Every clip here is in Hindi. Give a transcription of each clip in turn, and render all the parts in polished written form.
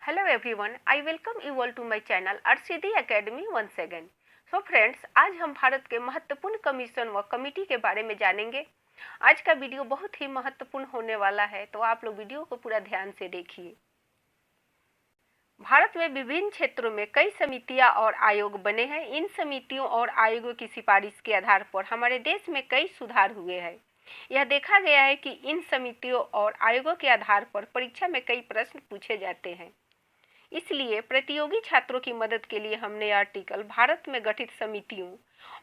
Hello everyone, I welcome you all to my channel RCD Academy once again. So friends, आज हम भारत के महत्वपूर्ण कमीशन व कमेटी के बारे में जानेंगे। आज का वीडियो बहुत ही महत्वपूर्ण होने वाला है, तो आप लोग वीडियो को पूरा ध्यान से देखिए। भारत में विभिन्न क्षेत्रों में कई समितियां और आयोग बने हैं। इन समितियों और आयोगों की सिफारिश के आधार पर हमारे देश में कई सुधार हुए हैं। यह देखा गया है कि इन समितियों और आयोगों के आधार पर परीक्षा में कई प्रश्न पूछे जाते हैं। इसलिए प्रतियोगी छात्रों की मदद के लिए हमने यह आर्टिकल भारत में गठित समितियों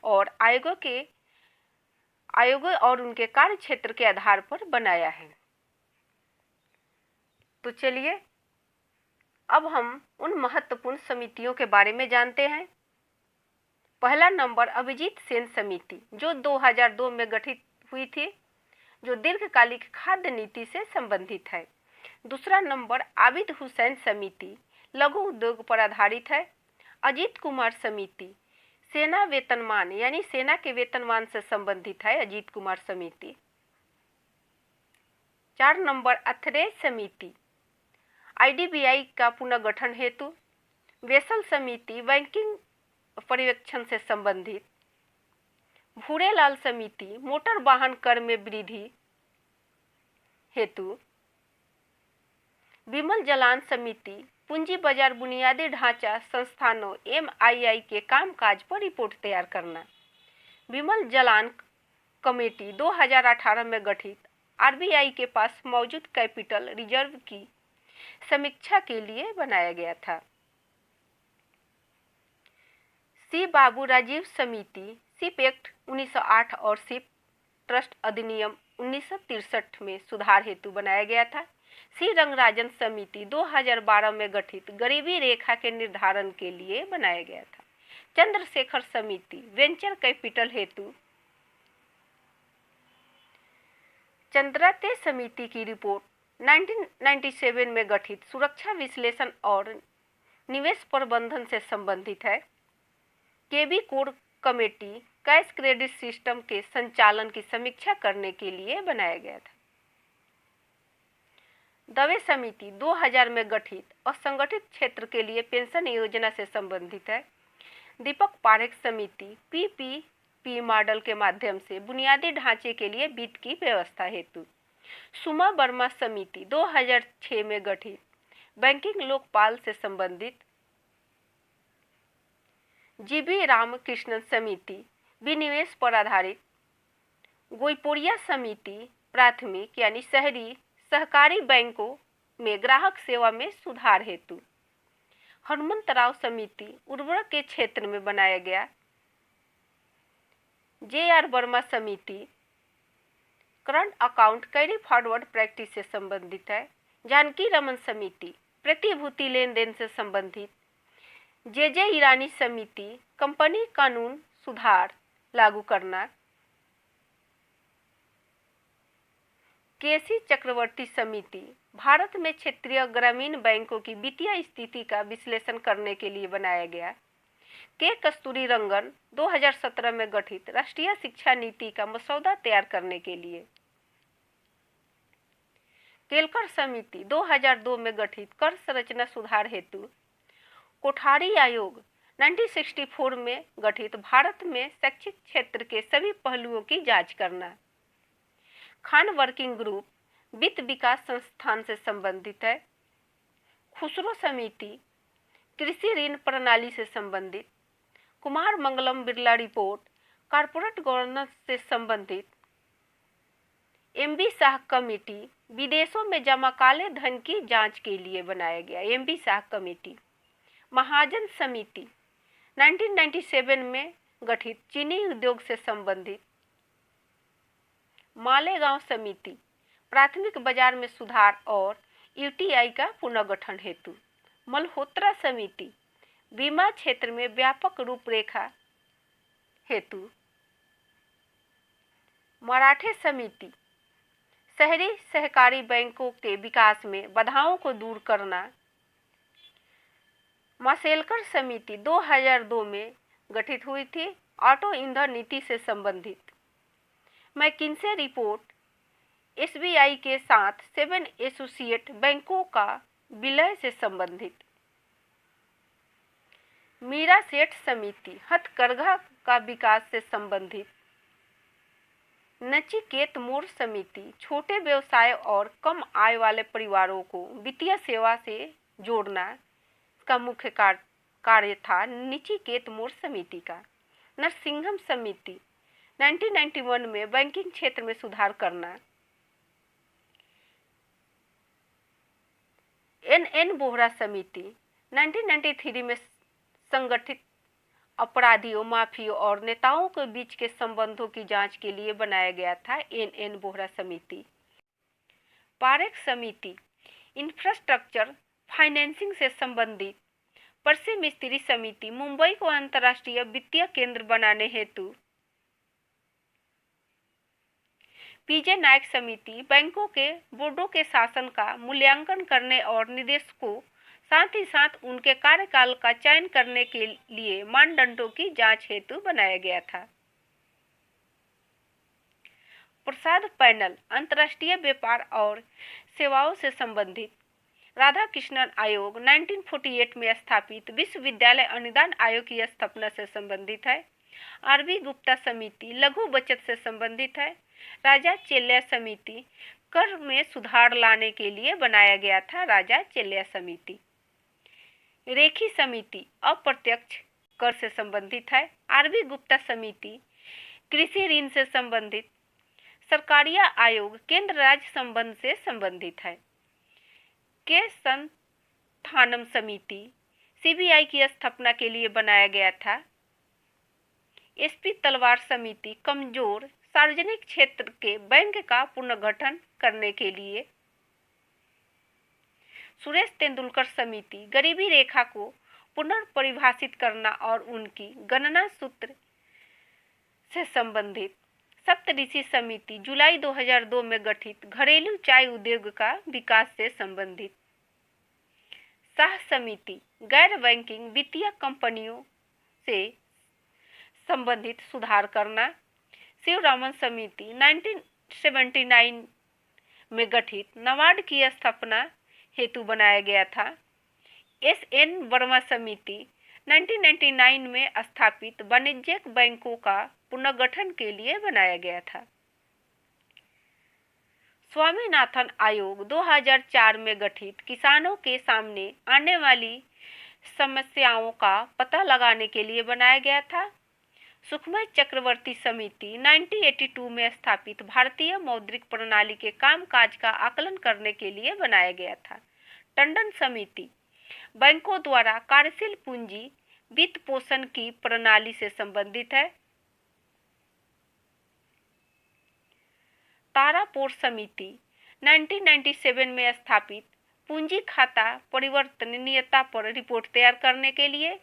और आयोगों और उनके कार्य क्षेत्र के आधार पर बनाया है। तो चलिए अब हम उन महत्वपूर्ण समितियों के बारे में जानते हैं। पहला नंबर अभिजीत सेन समिति, जो 2002 में गठित हुई थी, जो दीर्घकालिक खाद्य नीति से संबंधित है। दूसरा नंबर आबिद हुसैन समिति, लघु उद्योग पर आधारित है। अजीत कुमार समिति, सेना वेतनमान यानी सेना के वेतनमान से संबंधित है अजीत कुमार समिति। 4 नंबर अथरेज समिति, आईडीबीआई का पुनर्गठन हेतु। बेसल समिति, बैंकिंग पर्यवेक्षण से संबंधित। भूरेलाल समिति, मोटर वाहन कर में वृद्धि हेतु। विमल जलान समिति, पूंजी बाजार बुनियादी ढांचा संस्थानों एमआईआई के कामकाज पर रिपोर्ट तैयार करना। विमल जलान कमेटी 2018 में गठित आरबीआई के पास मौजूद कैपिटल रिजर्व की समीक्षा के लिए बनाया गया था। सी बाबू राजीव समिति, सिप एक्ट 1908 और सिप ट्रस्ट अधिनियम 1963 में सुधार हेतु बनाया गया था। सी रंगराजन समिति 2012 में गठित गरीबी रेखा के निर्धारण के लिए बनाया गया था। चंद्रशेखर समिति, वेंचर कैपिटल हेतु। चंद्राते समिति की रिपोर्ट 1997 में गठित सुरक्षा विश्लेषण और निवेश प्रबंधन से संबंधित है। KB core committee cash credit system के संचालन की समीक्षा करने के लिए बनाया गया था। दवे समिति 2000 में गठित असंगठित क्षेत्र के लिए पेंशन योजना से संबंधित है। दीपक पारेख समिति, पीपीपी मॉडल के माध्यम से बुनियादी ढांचे के लिए वित्त की व्यवस्था हेतु। सुमा वर्मा समिति 2006 में गठित बैंकिंग लोकपाल से संबंधित। जीबी रामकृष्णन समिति, विनिवेश पर आधारित। गोईपोड़िया समिति, प्राथमिक यानी शहरी सहकारी बैंकों में ग्राहक सेवा में सुधार हेतु। हनुमंतराव समिति, उर्वरक के क्षेत्र में बनाया गया। जे.आर. वर्मा समिति, current account carry forward practice से संबंधित है। जानकी रमन समिति, प्रतिभूति लेन देन से संबंधित। जे ईरानी समिति, कंपनी कानून सुधार लागू करना। केसी चक्रवर्ती समिति, भारत में क्षेत्रीय ग्रामीण बैंकों की वित्तीय स्थिति का विश्लेषण करने के लिए बनाया गया। के कस्तूरी रंगन 2017 में गठित राष्ट्रीय शिक्षा नीति का मसौदा तैयार करने के लिए। केलकर समिति 2002 में गठित कर संरचना सुधार हेतु। कोठारी आयोग 1964 में गठित भारत में शैक्षिक क्षेत्र के सभी पहलुओं की जांच करना। खान वर्किंग ग्रुप वित्त विकास संस्थान से संबंधित है। खुसरो समिति, कृषि ऋण प्रणाली से संबंधित। Kumar Mangalam Birla report, corporate governance से संबंधित। एमबी शाह कमेटी, विदेशों में जमा काले धन की जांच के लिए बनाया गया एमबी शाह कमेटी। महाजन समिति 1997 में गठित चीनी उद्योग से संबंधित। मालेगांव समिति, प्राथमिक बाजार में सुधार और यूटीआई का पुनर्गठन हेतु। मल्होत्रा समिति, बीमा क्षेत्र में व्यापक रूपरेखा हेतु। मराठे समिति, शहरी सहकारी बैंकों के विकास में बाधाओं को दूर करना। माशेलकर समिति 2002 में गठित हुई थी, ऑटो ईंधन नीति से संबंधित। मैकिन्से रिपोर्ट, एसबीआई के साथ 7 एसोसिएट बैंकों का विलय से संबंधित। मीरा सेठ समिति हथकरघा का विकास से संबंधित। नचिकेत मोड़ समिति छोटे व्यवसाय और कम आय वाले परिवारों को वित्तीय सेवा से जोड़ना का मुख्य कार्य था नचिकेत मोड़ समिति का। नरसिंघम समिति 1991 में बैंकिंग क्षेत्र में सुधार करना। एन बोहरा समिति 1993 में संगठित अपराधियों, माफियों और नेताओं के बीच के संबंधों की जांच के लिए बनाया गया था एन बोहरा समिति। पारेख समिति इंफ्रास्ट्रक्चर फाइनेंसिंग से संबंधित। परसी मिस्त्री समिति मुंबई को अंतर्राष्ट्रीय वित्तीय केंद्र बनाने हेतु। पीजे नायक समिति बैंकों के बोर्डों के शासन का मूल्यांकन करने और निदेशकों साथ ही साथ उनके कार्यकाल का चयन करने के लिए मानदंडों की जांच हेतु बनाया गया था। प्रसाद पैनल अंतर्राष्ट्रीय व्यापार और सेवाओं से संबंधित। राधाकृष्णन आयोग 1948 में स्थापित विश्वविद्यालय अनुदान आयोग की स्थापना से संबंधित है। आरबी गुप्ता समिति लघु बचत से संबंधित है। राजा चेल्लिया समिति कर में सुधार लाने के लिए बनाया गया था राजा चेल्लिया समिति। रेखी समिति अप्रत्यक्ष कर से संबंधित है। आरबी गुप्ता समिति कृषि ऋण से संबंधित। सरकारिया आयोग केंद्र राज्य संबंध से संबंधित है। के संस्थानम समिति सीबीआई की स्थापना के लिए बनाया गया था। एसपी तलवार समिति कमजोर सार्वजनिक क्षेत्र के बैंक का पुनर्गठन करने के लिए। सुरेश तेंदुलकर समिति गरीबी रेखा को पुनर्परिभाषित करना और उनकी गणना सूत्र से संबंधित। सप्तऋषि समिति जुलाई 2002 में गठित घरेलू चाय उद्योग का विकास से संबंधित। शाह समिति गैर बैंकिंग वित्तीय कंपनियों से संबंधित सुधार करना। शिवरामन समिति 1979 में गठित नाबार्ड की स्थापना हेतु बनाया गया था। एस.एन. वर्मा समिति 1999 में स्थापित वाणिज्यिक बैंकों का पुनर्गठन के लिए बनाया गया था। स्वामीनाथन आयोग 2004 में गठित किसानों के सामने आने वाली समस्याओं का पता लगाने के लिए बनाया गया था। सुखमय चक्रवर्ती समिति 1982 में स्थापित भारतीय मौद्रिक प्रणाली के कामकाज का आकलन करने के लिए बनाया गया था। टंडन समिति बैंकों द्वारा कार्यशील पूंजी वित्त पोषण की प्रणाली से संबंधित है। तारापोर समिति 1997 में स्थापित पूंजी खाता परिवर्तनीयता पर रिपोर्ट तैयार करने के लिए।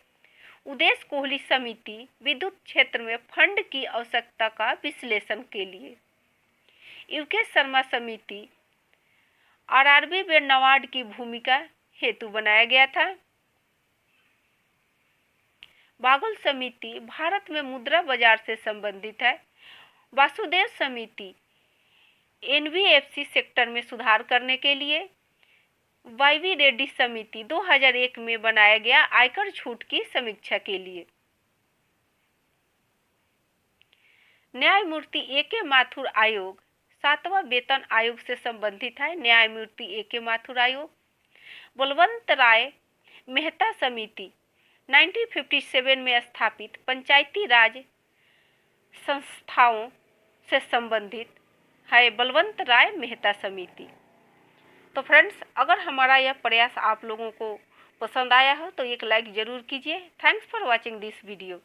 उदेश कोहली समिति विद्युत क्षेत्र में फंड की आवश्यकता का विश्लेषण के लिए। यूके शर्मा समिति आरआरबी में नाबार्ड की भूमिका हेतु बनाया गया था। बागुल समिति भारत में मुद्रा बाजार से संबंधित है। वासुदेव समिति एनबीएफसी सेक्टर में सुधार करने के लिए। वाईवी रेड्डी समिति 2001 में बनाया गया आयकर छूट की समीक्षा के लिए। न्यायमूर्ति ए.के. माथुर आयोग 7वां वेतन आयोग से संबंधित है। न्यायमूर्ति ए.के. माथुर आयोग। बलवंत राय मेहता समिति 1957 में स्थापित पंचायती राज संस्थाओं से संबंधित है बलवंत राय मेहता समिति। तो फ्रेंड्स, अगर हमारा यह प्रयास आप लोगों को पसंद आया हो तो एक लाइक ज़रूर कीजिए। Thanks for watching this video.